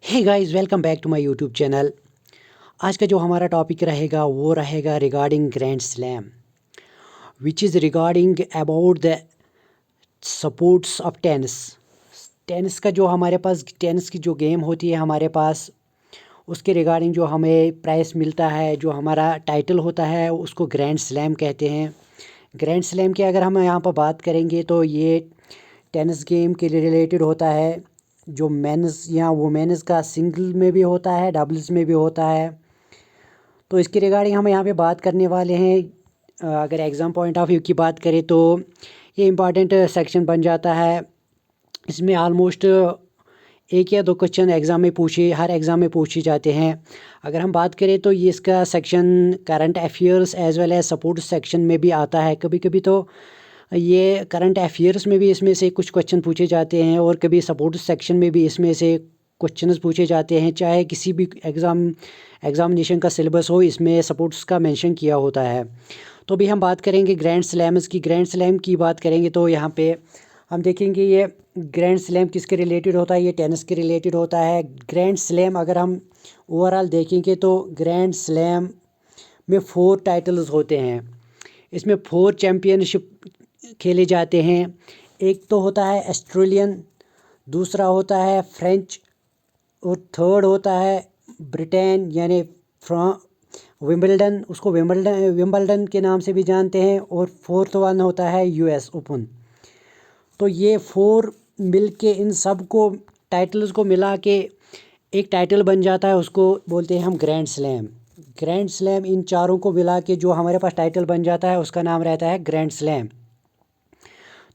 Hey guys, welcome back to my YouTube channel. आज का जो हमारा टॉपिक रहेगा वो रहेगा regarding grand slam, which is regarding about the sports of tennis. Tennis का जो हमारे पास टेनिस की जो गेम होती है हमारे पास, उसके रिगार्डिंग जो हमें प्राइस मिलता है, जो हमारा टाइटल होता है उसको ग्रैंड स्लैम कहते हैं। ग्रैंड स्लैम की अगर हम यहाँ पर बात करेंगे तो ये टेनिस गेम के रिलेटेड होता है, जो मेंस या वुमेन्स का सिंगल में भी होता है, डबल्स में भी होता है। तो इसके रिगार्डिंग हम यहाँ पे बात करने वाले हैं। अगर एग्ज़ाम पॉइंट ऑफ व्यू की बात करें तो ये इम्पॉर्टेंट सेक्शन बन जाता है। इसमें ऑलमोस्ट एक या दो क्वेश्चन हर एग्ज़ाम में पूछे जाते हैं। अगर हम बात करें तो ये इसका section current affairs as well as support section में भी आता है। कभी कभी तो ये करंट अफेयर्स में भी इसमें से कुछ क्वेश्चन पूछे जाते हैं और कभी सपोर्ट सेक्शन में भी इसमें से क्वेश्चंस पूछे जाते हैं। चाहे किसी भी एग्ज़ामिनेशन का सिलेबस हो, इसमें सपोर्ट्स का मेंशन किया होता है। तो भी हम बात करेंगे ग्रैंड स्लैम्स की। ग्रैंड स्लैम की बात करेंगे तो यहाँ पे हम देखेंगे ये ग्रैंड स्लैम किसके रिलेटेड होता है। ये टेनिस के रिलेटेड होता है। ग्रैंड स्लैम अगर हम ओवरऑल देखेंगे तो ग्रैंड स्लैम में 4 टाइटल्स होते हैं। इसमें 4 चैम्पियनशिप खेले जाते हैं। एक तो होता है ऑस्ट्रेलियन, दूसरा होता है फ्रेंच, और थर्ड होता है ब्रिटेन यानी विंबलडन, उसको विंबलडन के नाम से भी जानते हैं। और फोर्थ वन होता है यूएस ओपन। तो ये 4 मिल के इन सब को टाइटल्स को मिला के एक टाइटल बन जाता है, उसको बोलते हैं हम ग्रैंड स्लैम। ग्रैंड स्लैम इन चारों को मिला के जो हमारे पास टाइटल बन जाता है उसका नाम रहता है ग्रैंड स्लैम।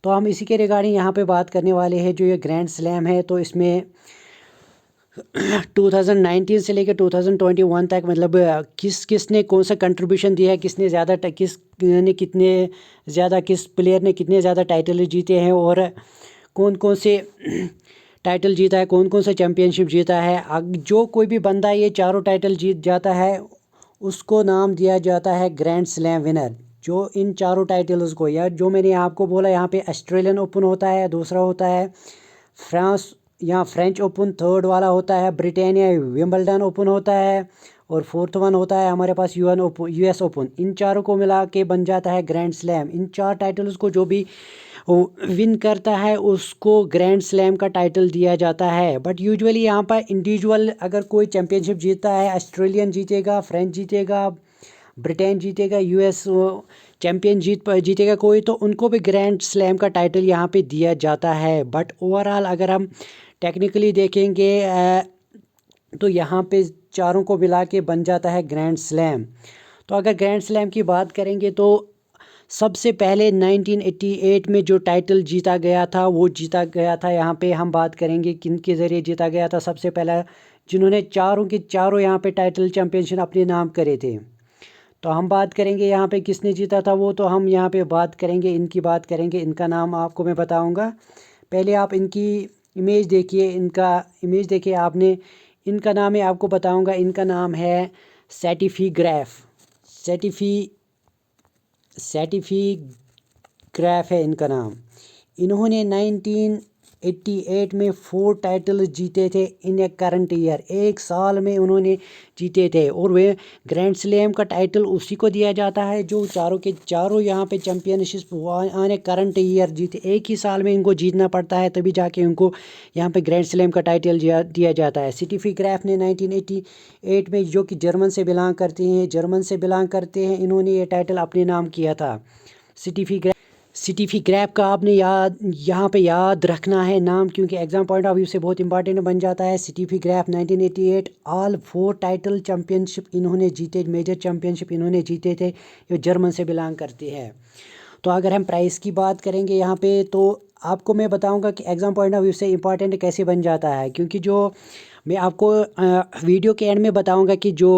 तो हम इसी के रिगार्डिंग यहाँ पे बात करने वाले हैं। जो ये ग्रैंड स्लैम है तो इसमें 2019 से लेकर 2021 तक, मतलब किसने कौन सा कंट्रीब्यूशन दिया है, किस प्लेयर ने कितने ज़्यादा टाइटल जीते हैं, और कौन कौन से टाइटल जीता है, कौन कौन सा चैम्पियनशिप जीता है। जो कोई भी बंदा ये चारों टाइटल जीत जाता है उसको नाम दिया जाता है ग्रैंड स्लैम विनर। जो इन चारों टाइटल्स को, या जो मैंने आपको बोला, यहाँ पे ऑस्ट्रेलियन ओपन होता है, दूसरा होता है फ्रांस या फ्रेंच ओपन, थर्ड वाला होता है ब्रिटेन या विंबलडन ओपन होता है, और फोर्थ वन होता है हमारे पास यूएस ओपन। इन चारों को मिला के बन जाता है ग्रैंड स्लैम। इन 4 टाइटल्स को जो भी विन करता है उसको ग्रैंड स्लैम का टाइटल दिया जाता है। बट यूजुअली यहाँ पर इंडिविजुअल अगर कोई चैम्पियनशिप जीतता है, ऑस्ट्रेलियन जीतेगा, फ्रेंच जीतेगा, ब्रिटेन जीतेगा, यूएस चैम्पियन जीतेगा कोई, तो उनको भी ग्रैंड स्लैम का टाइटल यहाँ पे दिया जाता है। बट ओवरऑल अगर हम टेक्निकली देखेंगे तो यहाँ पे चारों को मिला के बन जाता है ग्रैंड स्लैम। तो अगर ग्रैंड स्लैम की बात करेंगे तो सबसे पहले 1988 में जो टाइटल जीता गया था वो जीता गया था, यहाँ पे हम बात करेंगे किन के ज़रिए जीता गया था। सबसे पहला जिन्होंने चारों के चारों यहाँ पे टाइटल चैम्पियनशिप अपने नाम करे थे, तो हम बात करेंगे यहाँ पे किसने जीता था वो। तो हम यहाँ पे बात करेंगे, इनका नाम आपको मैं बताऊँगा। पहले आप इनकी इमेज देखिए, इनका इमेज देखिए आपने। इनका नाम है, आपको बताऊँगा, इनका नाम है सेटिफी ग्रैफ। सेटिफी सेटिफी ग्रैफ है इनका नाम। इन्होंने 1988 में 4 टाइटल जीते थे इन ए करंट ईयर। एक साल में उन्होंने जीते थे, और वे ग्रैंड स्लैम का टाइटल उसी को दिया जाता है जो चारों के चारों यहाँ पे चैम्पियनशिप आने करंट ईयर जीते। एक ही साल में इनको जीतना पड़ता है, तभी जाके उनको यहाँ पे ग्रैंड स्लैम का टाइटल दिया जाता है। स्टेफी ग्राफ ने 1988 में, जो कि जर्मन से बिलोंग करते हैं, इन्होंने ये टाइटल अपने नाम किया था। स्टीफी ग्रैप का आपने यहाँ पे याद रखना है नाम, क्योंकि एग्जाम पॉइंट ऑफ व्यू से बहुत इंपॉर्टेंट बन जाता है। स्टीफी ग्रैप 1988 ऑल 4 टाइटल चैम्पियनशिप इन्होंने जीते, मेजर चैम्पियनशिप इन्होंने जीते थे। ये जर्मन से बिलोंग करते हैं। तो अगर हम प्राइस की बात करेंगे यहाँ पे, तो आपको मैं बताऊँगा कि एग्ज़ाम पॉइंट ऑफ व्यू से इंपॉर्टेंट कैसे बन जाता है, क्योंकि जो मैं आपको वीडियो के एंड में बताऊंगा कि जो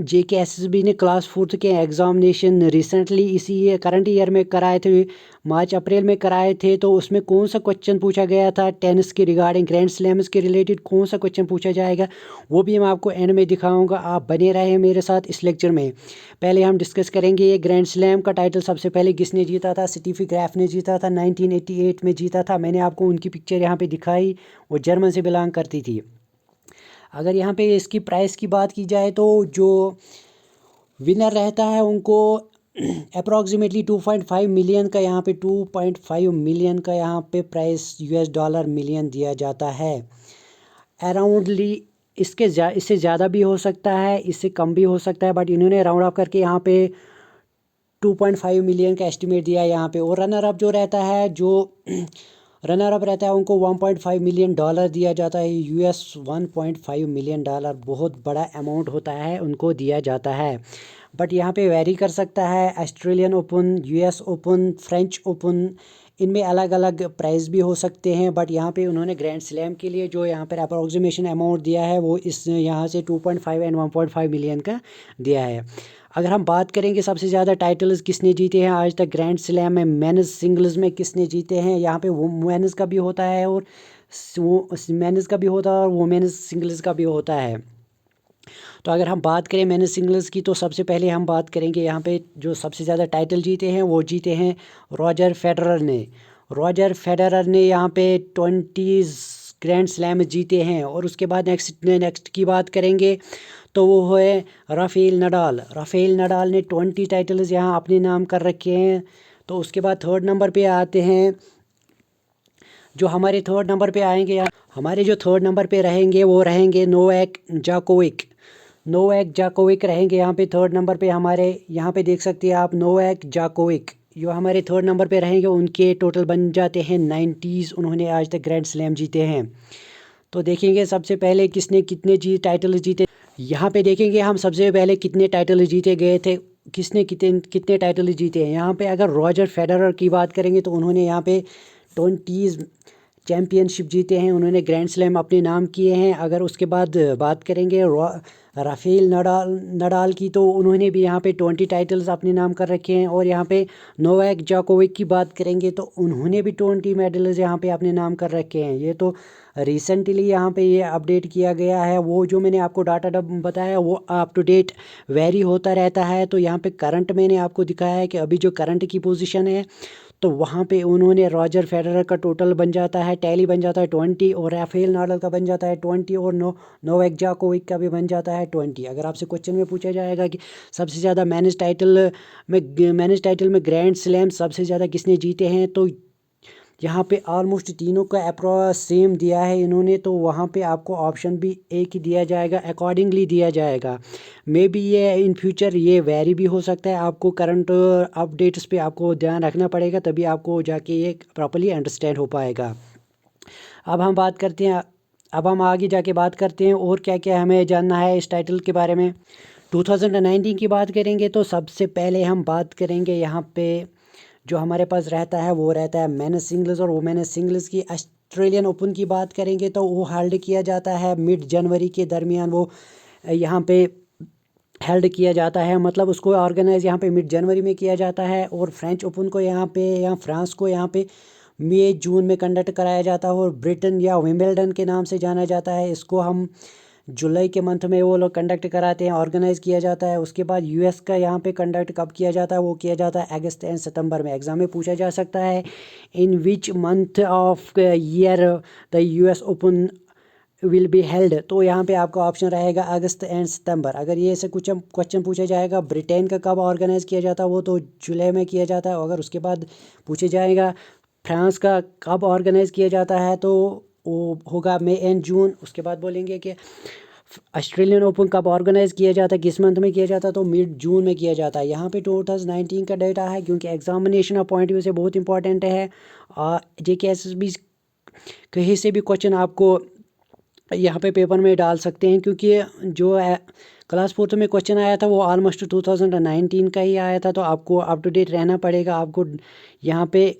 JKSSB ने क्लास 4th के एग्ज़ामिनेशन रिसेंटली इसी करंट ईयर में कराए थे, मार्च अप्रैल में कराए थे, तो उसमें कौन सा क्वेश्चन पूछा गया था टेनिस के रिगार्डिंग, ग्रैंड स्लैम्स के रिलेटेड कौन सा क्वेश्चन पूछा जाएगा, वो भी मैं आपको एंड में दिखाऊंगा। आप बने रहे मेरे साथ इस लेक्चर में। पहले हम डिस्कस करेंगे ये ग्रैंड स्लैम का टाइटल सबसे पहले किसने जीता था। स्टीफी ग्राफ ने जीता था, 1988 में जीता था। मैंने आपको उनकी पिक्चर यहाँ पे दिखाई, वो जर्मन से बिलोंग करती थी। अगर यहाँ पे इसकी प्राइस की बात की जाए तो जो विनर रहता है उनको अप्रॉक्सीमेटली 2.5 मिलियन का यहाँ पे 2.5 मिलियन का यहाँ पे प्राइस US$ मिलियन दिया जाता है। अराउंडली इससे ज़्यादा भी हो सकता है, इससे कम भी हो सकता है, बट इन्होंने राउंड अप करके यहाँ पे 2.5 मिलियन का एस्टिमेट दिया है यहाँ पे। और रनर अप जो रहता है, जो रनर अप रहता है उनको $1.5 मिलियन दिया जाता है। $1.5 मिलियन बहुत बड़ा अमाउंट होता है, उनको दिया जाता है। बट यहाँ पे वेरी कर सकता है, Australian open, US open, French open, इनमें अलग अलग प्राइस भी हो सकते हैं। बट यहाँ पे उन्होंने ग्रैंड स्लैम के लिए जो यहाँ पर अप्रोक्सीमेशन अमाउंट दिया है वो इस यहाँ से 2.5 एंड 1.5 मिलियन का दिया है। अगर हम बात करेंगे सबसे ज़्यादा टाइटल्स किसने जीते हैं आज तक ग्रैंड स्लैम में, मेंस सिंगल्स में किसने जीते हैं, यहाँ पे वुमेन्स का भी होता है और मेंस का भी होता है और वुमेन्स सिंगल्स का भी होता है। तो अगर हम बात करें मेंस सिंगल्स की तो सबसे पहले हम बात करेंगे यहाँ पे जो सबसे ज़्यादा टाइटल जीते हैं वो जीते हैं रॉजर फेडरर ने। रॉजर फेडरर ने यहाँ पे 20 ग्रैंड स्लैम जीते हैं। और उसके बाद नेक्स्ट की बात करेंगे तो वो है राफेल नडाल। राफेल नडाल ने 20 टाइटल्स यहाँ अपने नाम कर रखे हैं। तो उसके बाद थर्ड नंबर पे आते हैं, जो हमारे थर्ड नंबर पे आएंगे, हमारे जो थर्ड नंबर पे रहेंगे वो रहेंगे नोवाक जोकोविक। नोवाक जोकोविक रहेंगे यहाँ पे थर्ड नंबर पे हमारे। यहाँ पे देख सकते हैं आप नोवाक जोकोविक जो हमारे थर्ड नंबर पे रहेंगे, उनके टोटल बन जाते हैं 90s। उन्होंने आज तक ग्रैंड स्लैम जीते हैं। तो देखेंगे सबसे पहले किसने कितने टाइटल जीते। यहाँ पे देखेंगे हम सबसे पहले कितने टाइटल जीते गए थे, किसने कितने कितने टाइटल जीते हैं। यहाँ पे अगर रॉजर फेडरर की बात करेंगे तो उन्होंने यहाँ पे 20 चैम्पियनशिप जीते हैं, उन्होंने ग्रैंड स्लैम अपने नाम किए हैं। अगर उसके बाद बात करेंगे राफेल नडाल की तो उन्होंने भी यहाँ पे 20 टाइटल्स अपने नाम कर रखे हैं। और यहाँ पे नोवाक जोकोविक की बात करेंगे तो उन्होंने भी 20 मेडल्स यहाँ पे अपने नाम कर रखे हैं। ये तो रिसेंटली यहाँ पे ये अपडेट किया गया है। वो जो मैंने आपको डाटा बताया वो अप टू डेट वेरी होता रहता है। तो यहाँ पे करंट मैंने आपको दिखाया है कि अभी जो करंट की पोजीशन है तो वहाँ पे उन्होंने रॉजर फेडरर का टोटल बन जाता है, टैली बन जाता है 20, और राफेल नाडाल का बन जाता है 20, और नोवाक जोकोविक का भी बन जाता है 20। अगर आपसे क्वेश्चन में पूछा जाएगा कि सबसे ज़्यादा मेंस टाइटल में ग्रैंड स्लैम सबसे ज़्यादा किसने जीते हैं, तो यहाँ पे ऑलमोस्ट तीनों का अप्रॉक्स सेम दिया है इन्होंने। तो वहाँ पे आपको ऑप्शन भी एक ही दिया जाएगा, अकॉर्डिंगली दिया जाएगा। मे बी ये इन फ्यूचर ये वेरी भी हो सकता है। आपको करंट अपडेट्स पे आपको ध्यान रखना पड़ेगा, तभी आपको जाके ये प्रॉपर्ली अंडरस्टैंड हो पाएगा। अब हम आगे जाके बात करते हैं और क्या क्या हमें जानना है इस टाइटल के बारे में। 2019 की बात करेंगे तो सबसे पहले हम बात करेंगे यहाँ पे जो हमारे पास रहता है वो रहता है मेंस सिंगल्स और वुमेन्स सिंगल्स की। ऑस्ट्रेलियन ओपन की बात करेंगे तो वो होल्ड किया जाता है मिड जनवरी के दरमियान, वो यहाँ पे हेल्ड किया जाता है, मतलब उसको ऑर्गेनाइज यहाँ पे मिड जनवरी में किया जाता है। और फ्रेंच ओपन को यहाँ पे या फ्रांस को यहाँ पे मई जून में कंडक्ट कराया जाता है। और ब्रिटेन या विंबलडन के नाम से जाना जाता है, इसको हम जुलाई के मंथ में वो लोग कंडक्ट कराते हैं, ऑर्गेनाइज किया जाता है। उसके बाद US का यहाँ पे कंडक्ट कब किया जाता है, वो किया जाता है अगस्त एंड सितंबर में। एग्जाम में पूछा जा सकता है in which month of year the US open will be held, तो यहाँ पे आपका ऑप्शन रहेगा अगस्त एंड सितंबर। अगर ये ऐसे कुछ क्वेश्चन पूछा जाएगा ब्रिटेन का कब ऑर्गेनाइज किया जाता है, वो तो जुलाई में किया जाता है। अगर उसके बाद पूछे जाएगा फ्रांस का कब ऑर्गेनाइज किया जाता है तो वो होगा मई एंड जून। उसके बाद बोलेंगे कि ऑस्ट्रेलियन ओपन कब ऑर्गेनाइज किया जाता है, किस मंथ में किया जाता है, तो मिड जून में किया जाता है। यहाँ पे 2019 का डेटा है, क्योंकि एग्जामिनेशन पॉइंट व्यू से बहुत इंपॉर्टेंट है। JKSSB कहीं से भी क्वेश्चन आपको यहाँ पे पेपर में डाल सकते हैं, क्योंकि जो क्लास 4 में क्वेश्चन आया था वो ऑलमोस्ट 2019 का ही आया था। तो आपको अप टू डेट रहना पड़ेगा, आपको यहाँ पे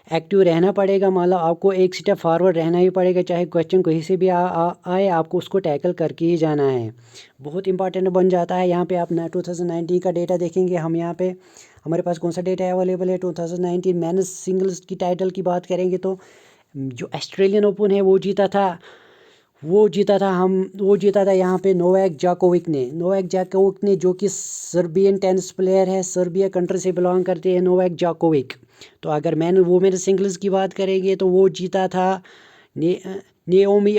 एक्टिव रहना पड़ेगा, मतलब आपको एक स्टेप फॉरवर्ड रहना ही पड़ेगा। चाहे क्वेश्चन कहीं से भी आए आपको उसको टैकल करके ही जाना है, बहुत इंपॉर्टेंट बन जाता है। यहाँ पे आप 2019 का डेटा देखेंगे, हम यहाँ पे हमारे पास कौन सा डेटा अवेलेबल है 2019 मेंस सिंगल्स की टाइटल की बात करेंगे तो जो ऑस्ट्रेलियन ओपन है वो जीता था यहाँ पे नोवाक जोकोविक ने जो कि सर्बियन टेनिस प्लेयर है, सर्बिया कंट्री से बिलोंग करते हैं नोवाक जोकोविक। तो अगर वुमेन सिंगल्स की बात करेंगे तो वो जीता था नेओमी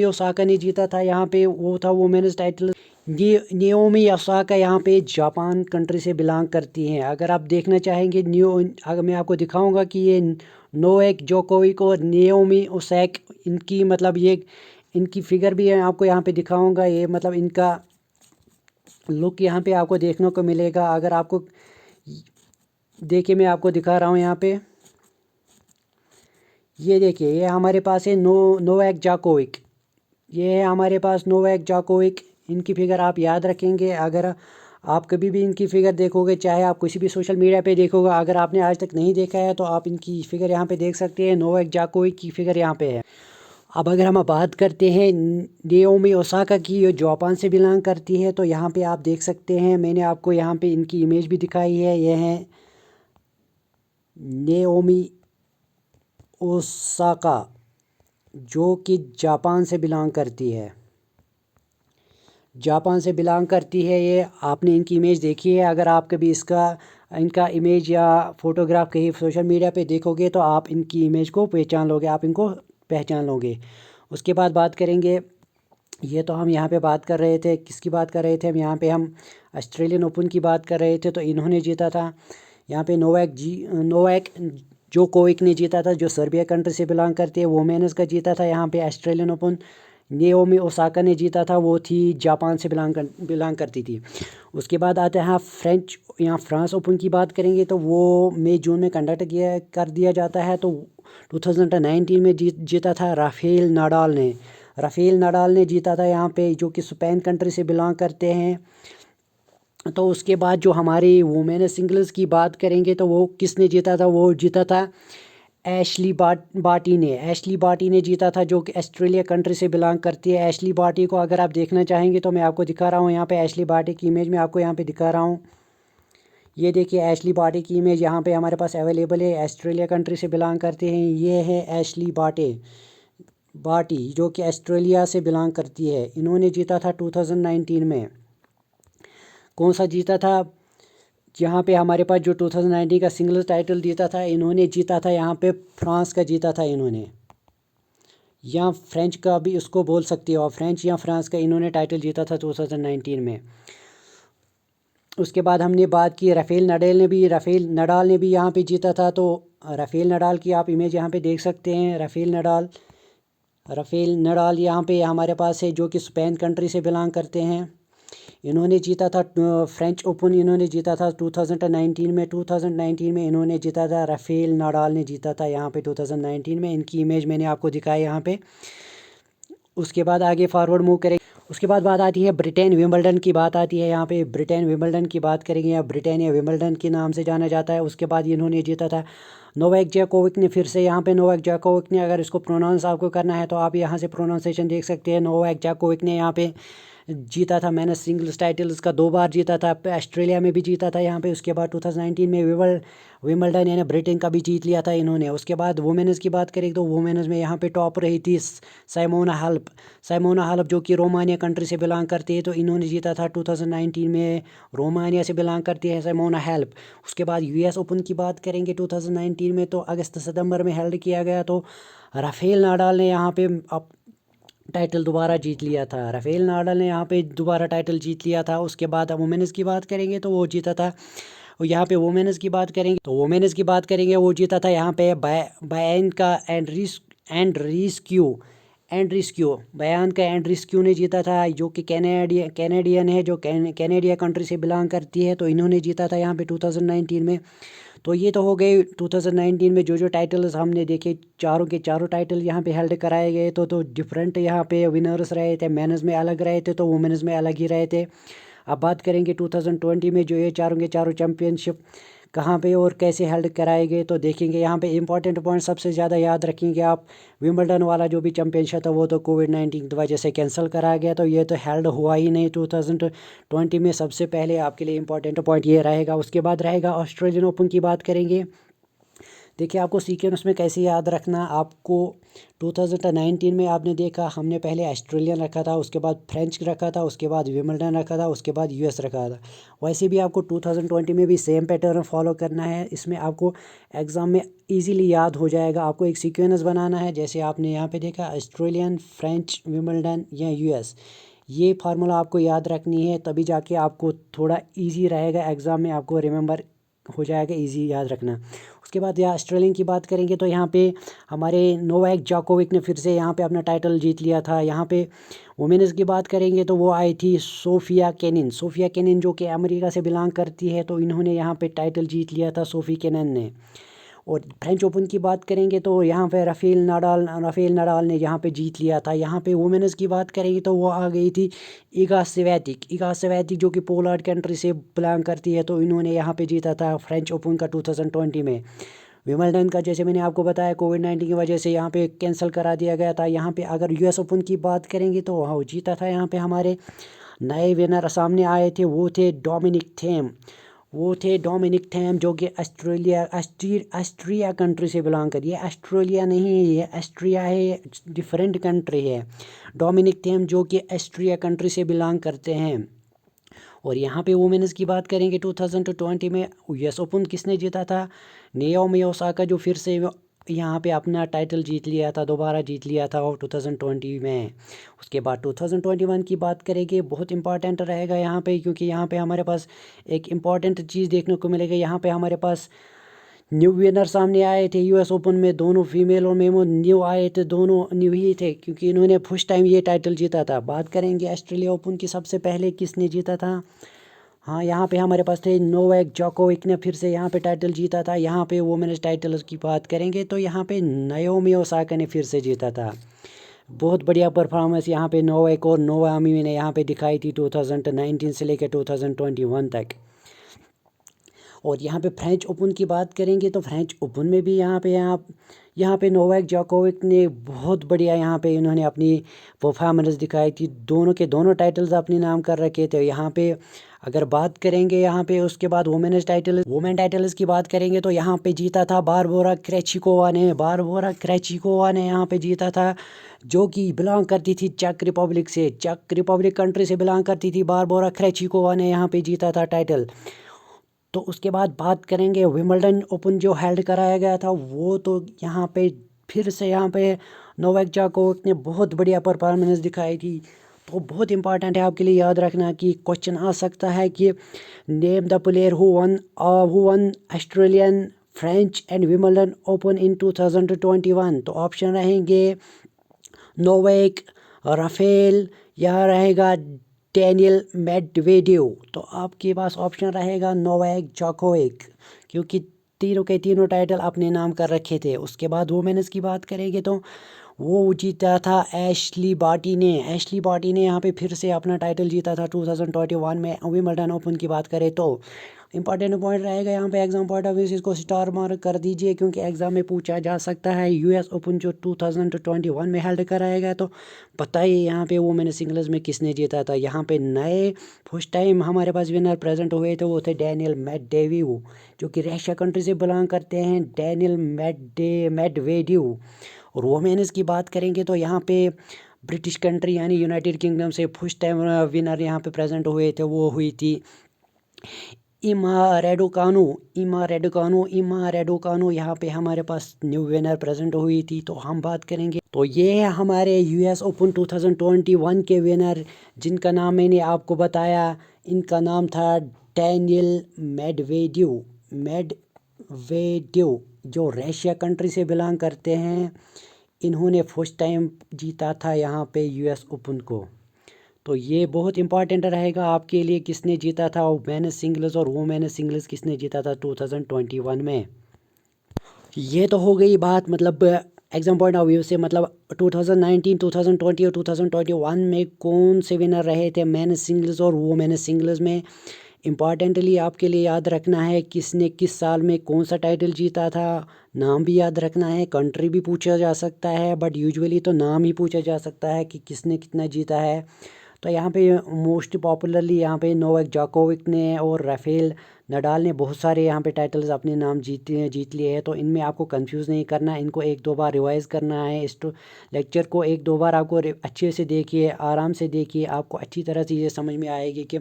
ओसाका ने जीता था यहाँ पे, वो था वुमेन्स टाइटल। ये नेओमी ओसाका यहाँ पे जापान कंट्री से बिलोंग करती हैं। अगर आप देखना चाहेंगे अगर मैं आपको दिखाऊंगा कि ये नोवाक जोकोविक और नेओमी ओसाका, इनकी मतलब ये इनकी फिगर भी है, आपको यहाँ पे दिखाऊंगा। ये मतलब इनका लुक यहाँ पे आपको देखने को मिलेगा। अगर आपको देखिए, मैं आपको दिखा रहा हूँ यहाँ पे, ये देखिए, ये हमारे पास है नोवाक जोकोविक। ये है हमारे पास नोवाक जोकोविक। इनकी फिगर आप याद रखेंगे। अगर आप कभी भी इनकी फिगर देखोगे, चाहे आप किसी भी सोशल मीडिया पे देखोगे, अगर आपने आज तक नहीं देखा है तो आप इनकी फिगर यहाँ पे देख सकते हैं। नोवाक जोकोविक की फिगर यहाँ पे है। अब अगर हम बात करते हैं नेओमी ओसाका की, जो जापान से बिलोंग करती है, तो यहाँ पे आप देख सकते हैं, मैंने आपको यहाँ पे इनकी इमेज भी दिखाई है। ये है नेओमी ओसाका, जो कि जापान से बिलोंग करती है। जापान से बिलोंग करती है ये। आपने इनकी इमेज देखी है। अगर आप कभी इनका इमेज या फोटोग्राफ कहीं सोशल मीडिया पे देखोगे तो आप इनकी इमेज को पहचान लोगे, आप इनको पहचान लोगे। उसके बाद बात करेंगे, ये तो हम यहाँ पे बात कर रहे थे, किसकी बात कर रहे थे हम यहाँ पे, हम ऑस्ट्रेलियन ओपन की बात कर रहे थे। तो इन्होंने जीता था यहाँ पे, नोवाक जोकोविक ने जीता था, जो सर्बिया कंट्री से बिलोंग करती है। वुमेन्स का जीता था यहाँ पे ऑस्ट्रेलियन ओपन। नेओमी ओसाका ने जीता था, वो थी जापान से बिलोंग करती थी। उसके बाद आते हैं फ्रांस ओपन की बात करेंगे, तो वो मई जून में कंडक्ट कर दिया जाता है। तो 2019 में जीता था राफेल नाडाल ने जीता था यहाँ पे, जो कि स्पेन कंट्री से बिलोंग करते हैं। तो उसके बाद जो हमारी वुमेन सिंगल्स की बात करेंगे, तो वो किसने जीता था, वो जीता था एशली बाटी ने जीता था, जो कि ऑस्ट्रेलिया कंट्री से बिलोंग करती है। एशली बाटी को अगर आप देखना चाहेंगे तो मैं आपको दिखा रहा हूँ यहाँ पे, एशली बाटी की इमेज मैं आपको यहाँ पे दिखा रहा हूँ। ये देखिए, एशली बाटी की इमेज यहाँ पे हमारे पास अवेलेबल है। ऑस्ट्रेलिया कंट्री से बिलोंग करते हैं। ये है एशली बाटी, जो कि ऑस्ट्रेलिया से बिलोंग करती है। इन्होंने जीता था 2019 में। कौन सा जीता था, यहाँ पे हमारे पास जो 2019 का सिंगल्स टाइटल जीता था, इन्होंने जीता था यहाँ पे फ्रांस का जीता था इन्होंने, या फ्रेंच का भी उसको बोल सकते हो, फ्रेंच या फ्रांस का इन्होंने टाइटल जीता था 2019 में। उसके बाद हमने बात की राफेल नडाल ने भी यहाँ पे जीता था। तो राफेल नडाल की आप इमेज यहाँ पे देख सकते हैं। राफेल नडाल यहाँ पे हमारे पास है, जो कि स्पेन कंट्री से बिलोंग करते हैं। इन्होंने जीता था फ्रेंच ओपन, इन्होंने जीता था 2019 में इन्होंने जीता था। राफेल नडाल ने जीता था यहाँ पे 2019 में। इनकी इमेज मैंने आपको दिखाई यहाँ पे। उसके बाद आगे फॉरवर्ड मूव करें। उसके बाद बात आती है ब्रिटेन विंबलडन की बात आती है यहाँ पे। ब्रिटेन विंबलडन की बात करेंगे, या ब्रिटेनिया विंबलडन के नाम से जाना जाता है। उसके बाद इन्होंने जीता था नोवाक जोकोविक ने। फिर से यहाँ पे नोवाक जोकोविक ने, अगर इसको प्रोनाउंस आपको करना है तो आप यहाँ से प्रोनाउंसिएशन देख सकते हैं। नोवाक जोकोविक ने यहाँ पे जीता था मैंने सिंगल्स टाइटल इसका 2 बार जीता था। ऑस्ट्रेलिया में भी जीता था यहाँ पे। उसके बाद 2019 में विंबलडन यानी ब्रिटेन का भी जीत लिया था इन्होंने। उसके बाद वुमेन्स की बात करें तो वुमेन्स में यहाँ पे टॉप रही थी साइमोना हालेप, जो कि रोमानिया कंट्री से बिलोंग करती है। तो इन्होंने जीता था 2019 में, रोमानिया से बिलोंग करती है साइमोना हालेप। उसके बाद यूएस ओपन की बात करेंगे 2019 में, तो अगस्त सितंबर में हेल्ड किया गया। तो राफेल नाडाल ने यहाँ पे टाइटल दोबारा जीत लिया था। राफेल नाडाल ने यहाँ पे दोबारा टाइटल जीत लिया था। उसके बाद वुमेन्स की बात करेंगे तो वो जीता था, यहाँ पे वुमेन्स की बात करेंगे वो जीता था यहाँ पे बयान का एंड्रीस्क्यू ने जीता था, जो कि कैनेडियन है, जो कैनेडिया कंट्री से बिलोंग करती है। तो इन्होंने जीता था यहाँ पे 2019 में। तो ये तो हो गए 2019 में जो टाइटल्स हमने देखे, चारों के चारों टाइटल यहाँ पे हेल्ड कराए गए। तो डिफरेंट यहाँ पे विनर्स रहे थे। मेंस में अलग रहे थे, तो वुमेन्स में अलग ही रहे थे। अब बात करेंगे 2020 में, जो ये चारों के चारों चैम्पियनशिप कहाँ पे और कैसे हेल्ड कराए गए, तो देखेंगे यहाँ पे इंपॉर्टेंट पॉइंट सबसे ज़्यादा याद रखेंगे आप। विंबलडन वाला जो भी चैम्पियनशिप था वो तो कोविड-19 की वजह से कैंसिल कराया गया, तो ये तो हेल्ड हुआ ही नहीं 2020 में। सबसे पहले आपके लिए इंपॉर्टेंट पॉइंट ये रहेगा। उसके बाद रहेगा ऑस्ट्रेलियन ओपन की बात करेंगे, देखिए आपको सीक्वेंस में कैसे याद रखना, आपको 2019 में आपने देखा हमने पहले ऑस्ट्रेलियन रखा था, उसके बाद फ्रेंच रखा था, उसके बाद विंबलडन रखा था, उसके बाद यूएस रखा था। वैसे भी आपको 2020 में भी सेम पैटर्न फॉलो करना है। इसमें आपको एग्ज़ाम में इजीली याद हो जाएगा। आपको एक सीक्वेंस बनाना है, जैसे आपने यहाँ पे देखा ऑस्ट्रेलियन, फ्रेंच, विंबलडन या यूएस। ये फार्मूला आपको याद रखनी है, तभी जाके आपको थोड़ा इजी रहेगा एग्ज़ाम में, आपको रिमेंबर हो जाएगा, इजी याद रखना। उसके बाद यहाँ ऑस्ट्रेलियन की बात करेंगे तो यहाँ पे हमारे नोवाक जोकोविच ने फिर से यहाँ पे अपना टाइटल जीत लिया था। यहाँ पे वुमेन्स की बात करेंगे तो वो आई थी सोफिया केनिन जो कि अमेरिका से बिलोंग करती है, तो इन्होंने यहाँ पे टाइटल जीत लिया था सोफी केनिन ने। और फ्रेंच ओपन की बात करेंगे तो यहाँ पे राफेल नडाल ने यहाँ पे जीत लिया था। यहाँ पे वुमेन्स की बात करेंगे तो वो आ गई थी इगा स्वियातेक जो कि पोलैंड कंट्री से बिलोंग करती है, तो इन्होंने यहाँ पे जीता था फ्रेंच ओपन का 2020 में। विंबलडन का जैसे मैंने आपको बताया कोविड-19 की वजह से यहाँ पे कैंसिल करा दिया गया था। यहाँ पे अगर यूएस ओपन की बात करेंगे तो वहाँ जीता था। यहाँ पे हमारे नए विनर सामने आए थे, वो थे डोमिनिक थेम जो कि ऑस्ट्रिया कंट्री से बिलोंग कर, ये ऑस्ट्रेलिया नहीं है, ये ऑस्ट्रिया है, डिफरेंट कंट्री है। डोमिनिक थेम जो कि ऑस्ट्रिया कंट्री से बिलोंग करते हैं। और यहाँ पे वुमेन्स की बात करेंगे 2020 में यूएस ओपन किसने जीता था, नाओमी ओसाका, जो फिर से यहाँ पे अपना टाइटल जीत लिया था, दोबारा जीत लिया था 2020 में। उसके बाद 2021 की बात करेंगे, बहुत इंपॉर्टेंट रहेगा यहाँ पे, क्योंकि यहाँ पे हमारे पास एक इम्पॉर्टेंट चीज़ देखने को मिलेगा। यहाँ पे हमारे पास न्यू विनर सामने आए थे यूएस ओपन में, दोनों फीमेल और मेमो न्यू आए थे, दोनों न्यू ही थे क्योंकि इन्होंने फर्स्ट टाइम ये टाइटल जीता था। बात करेंगे ऑस्ट्रेलिया ओपन की, सबसे पहले किसने जीता था, हाँ यहाँ पे हमारे पास थे नोवाक जोकोविच ने फिर से यहाँ पे टाइटल जीता था। यहाँ पे वुमेन्स टाइटल की बात करेंगे तो यहाँ पे नाओमी ओसाका ने फिर से जीता था। बहुत बढ़िया परफॉर्मेंस यहाँ पे नोवाक और नाओमी ने यहाँ पे दिखाई थी 2019 से लेकर 2021 तक। और यहाँ पे फ्रेंच ओपन की बात करेंगे तो फ्रेंच ओपन में भी यहाँ पे नोवाक जोकोविच ने बहुत बढ़िया यहाँ पे इन्होंने अपनी परफॉर्मेंस दिखाई थी। दोनों के दोनों टाइटल्स अपने नाम कर रखे थे। यहाँ पे अगर बात करेंगे यहाँ पे उसके बाद वुमेन टाइटल्स की बात करेंगे तो यहाँ पे जीता था बारबोरा क्रेचिकोवा ने यहाँ पे जीता था, जो कि बिलोंग करती थी चेक रिपब्लिक कंट्री से बिलोंग करती थी। बारबोरा क्रेचिकोवा ने यहाँ पे जीता था टाइटल। तो उसके बाद बात करेंगे विंबलडन ओपन जो हेल्ड कराया गया था, वो तो यहाँ पे फिर से यहाँ पे नोवाक जोकोविच ने बहुत बढ़िया परफॉर्मेंस दिखाई थी। तो बहुत इंपॉर्टेंट है आपके लिए याद रखना कि क्वेश्चन आ सकता है कि name the player who one Australian, French and Wimbledon open in 2021। तो ऑप्शन रहेंगे नोवाक, राफेल या रहेगा डैनियल मेडवेडेव। तो आपके पास ऑप्शन रहेगा नोवाक जोकोविच, क्योंकि तीनों के तीनों टाइटल अपने नाम कर रखे थे। उसके बाद वुमेन्स की बात करेंगे तो वो जीता था एशली बार्टी ने यहाँ पे फिर से अपना टाइटल जीता था 2021 में। विंबलडन ओपन की बात करें तो इंपॉर्टेंट पॉइंट रहेगा यहाँ पे एग्जाम पॉइंट ऑफ व्यू से, इसको स्टार मार्क कर दीजिए क्योंकि एग्जाम में पूछा जा सकता है। यूएस ओपन जो 2021 में हेल्ड कराएगा, तो बताइए यहाँ पे वुमेन्स सिंगल्स में किसने जीता था। यहाँ पे नए फर्स्ट टाइम हमारे पास विनर प्रेजेंट हुए थे, वो थे डैनियल मेडवेडेव जो कि रशिया कंट्री से बिलोंग करते हैं, डैनियल मेडवेडेव। और वुमेन्स की बात करेंगे तो यहाँ पे ब्रिटिश कंट्री यानी यूनाइटेड किंगडम से फर्स्ट टाइम विनर यहाँ पे प्रेजेंट हुए थे, वो हुई थी इमा रेडुकानो यहाँ पे हमारे पास न्यू विनर प्रेजेंट हुई थी। तो हम बात करेंगे तो ये है हमारे यूएस ओपन 2021 के विनर, जिनका नाम मैंने आपको बताया। इनका नाम था डैनियल मेडवेडेव जो रशिया कंट्री से बिलोंग करते हैं। इन्होंने फर्स्ट टाइम जीता था यहाँ पे यूएस ओपन को। तो ये बहुत इंपॉर्टेंट रहेगा आपके लिए, किसने जीता था मेंस सिंगल्स और वुमेन्स सिंगल्स किसने जीता था 2021 में। ये तो हो गई बात मतलब एग्जाम पॉइंट ऑफ व्यू से, मतलब 2019, 2020 और 2021 में कौन से विनर रहे थे मेंस सिंगल्स और वुमेन्स सिंगल्स में। इम्पॉर्टेंटली आपके लिए याद रखना है किसने किस साल में कौन सा टाइटल जीता था, नाम भी याद रखना है। कंट्री भी पूछा जा सकता है, बट यूजुअली तो नाम ही पूछा जा सकता है कि किसने कितना जीता है। तो यहाँ पे मोस्ट पॉपुलरली यहाँ पे नोवाक जोकोविक ने और राफेल नडाल ने बहुत सारे यहाँ पे टाइटल्स अपने नाम जीत लिए हैं। तो इनमें आपको कंफ्यूज नहीं करना, इनको एक दो बार रिवाइज करना है। इस लेक्चर को एक दो बार आपको अच्छे से देखिए, आराम से देखिए, आपको अच्छी तरह से ये समझ में आएगी कि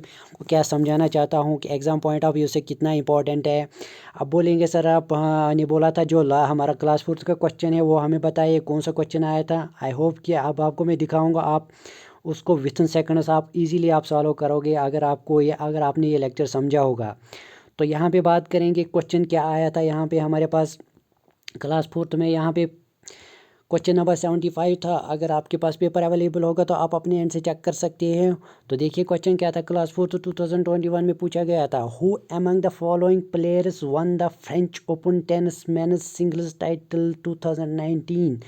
क्या समझाना चाहता हूँ, कि एग्ज़ाम पॉइंट ऑफ व्यू से कितना इंपॉर्टेंट है। अब बोलेंगे सर आप ने बोला था जो हमारा क्लास 4 का क्वेश्चन है वो हमें बताइए कौन सा क्वेश्चन आया था। आई होप कि अब आपको मैं दिखाऊंगा, आप उसको विथिन सेकंड्स आप इजीली आप सॉल्व करोगे अगर आपने ये लेक्चर समझा होगा। तो यहाँ पे बात करेंगे क्वेश्चन क्या आया था। यहाँ पे हमारे पास क्लास 4 में यहाँ पे क्वेश्चन नंबर 75 था। अगर आपके पास पेपर अवेलेबल होगा तो आप अपने एंड से चेक कर सकते हैं। तो देखिए क्वेश्चन क्या था, क्लास 4 2021 में पूछा गया था। Who among the following players one the French open tennis men's singles title 2019।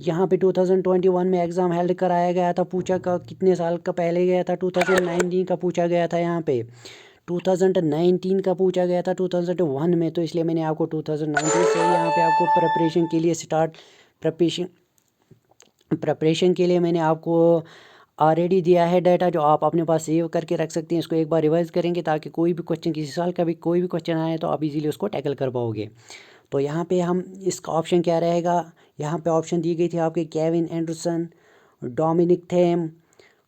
यहाँ पे 2021 में एग्ज़ाम हेल्ड कराया गया था। पूछा का कितने साल का पहले गया था, 2019 का पूछा गया था। यहाँ पे 2019 का पूछा गया था 2001 में, तो इसलिए मैंने आपको 2019 से यहाँ पे आपको प्रिपरेशन के लिए मैंने आपको ऑलरेडी दिया है डाटा, जो आप अपने पास सेव करके रख सकते हैं। इसको एक बार रिवाइज करेंगे ताकि कोई भी क्वेश्चन किसी साल का भी कोई भी क्वेश्चन आए तो आप इजीली उसको टैकल कर पाओगे। तो यहाँ पे हम इसका ऑप्शन क्या रहेगा, यहाँ पे ऑप्शन दी गई थी आपके Kevin Anderson, Dominic Thiem,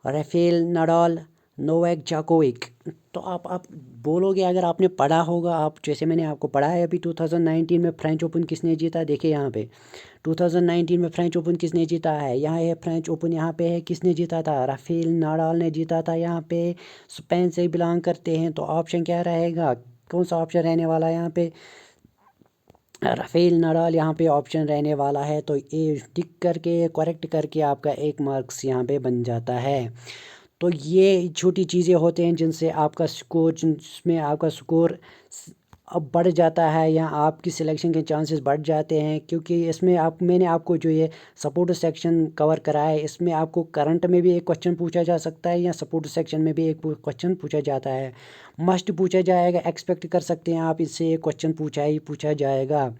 Rafael Nadal, Novak Djokovic. तो आप बोलोगे अगर आपने पढ़ा होगा, आप जैसे मैंने आपको पढ़ा है अभी 2019 में फ्रेंच ओपन किसने जीता। देखिए यहाँ पे 2019 में फ्रेंच ओपन किसने जीता है, यहाँ है फ्रेंच ओपन, यहाँ पे है किसने जीता था, राफेल नडाल ने जीता था। यहाँ पे स्पेन से बिलोंग करते हैं। तो ऑप्शन क्या रहेगा, कौन सा ऑप्शन रहने वाला है यहाँ पे, राफेल नडाल यहाँ पे ऑप्शन रहने वाला है। तो ये टिक करके करेक्ट करके आपका 1 मार्क्स यहाँ पे बन जाता है। तो ये छोटी चीज़ें होते हैं जिनसे आपका स्कोर जिसमें आपका स्कोर अब बढ़ जाता है या आपकी सिलेक्शन के चांसेस बढ़ जाते हैं, क्योंकि इसमें मैंने आपको जो ये सपोर्ट सेक्शन कवर करा है, इसमें आपको करंट में भी एक क्वेश्चन पूछा जा सकता है या सपोर्ट सेक्शन में भी एक क्वेश्चन पूछा जाता है। मस्ट पूछा जाएगा, एक्सपेक्ट कर सकते हैं आप इससे एक क्वेश्चन पूछा जाएगा।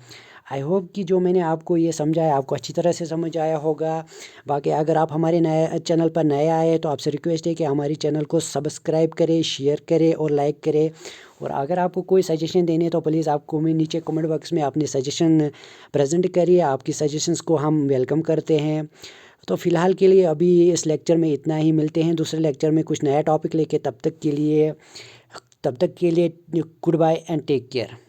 आई होप कि जो मैंने आपको ये समझाया आपको अच्छी तरह से समझ आया होगा। बाकी अगर आप हमारे नए चैनल पर नए आए तो आपसे रिक्वेस्ट है कि हमारी चैनल को सब्सक्राइब करें, शेयर करें और लाइक करें। और अगर आपको कोई सजेशन देने तो प्लीज़ आपको मैं नीचे कमेंट बॉक्स में अपने सजेशन प्रेजेंट करिए, आपकी सजेशंस को हम वेलकम करते हैं। तो फ़िलहाल के लिए अभी इस लेक्चर में इतना ही, मिलते हैं दूसरे लेक्चर में कुछ नया टॉपिक लेके। तब तक के लिए good bye and take care.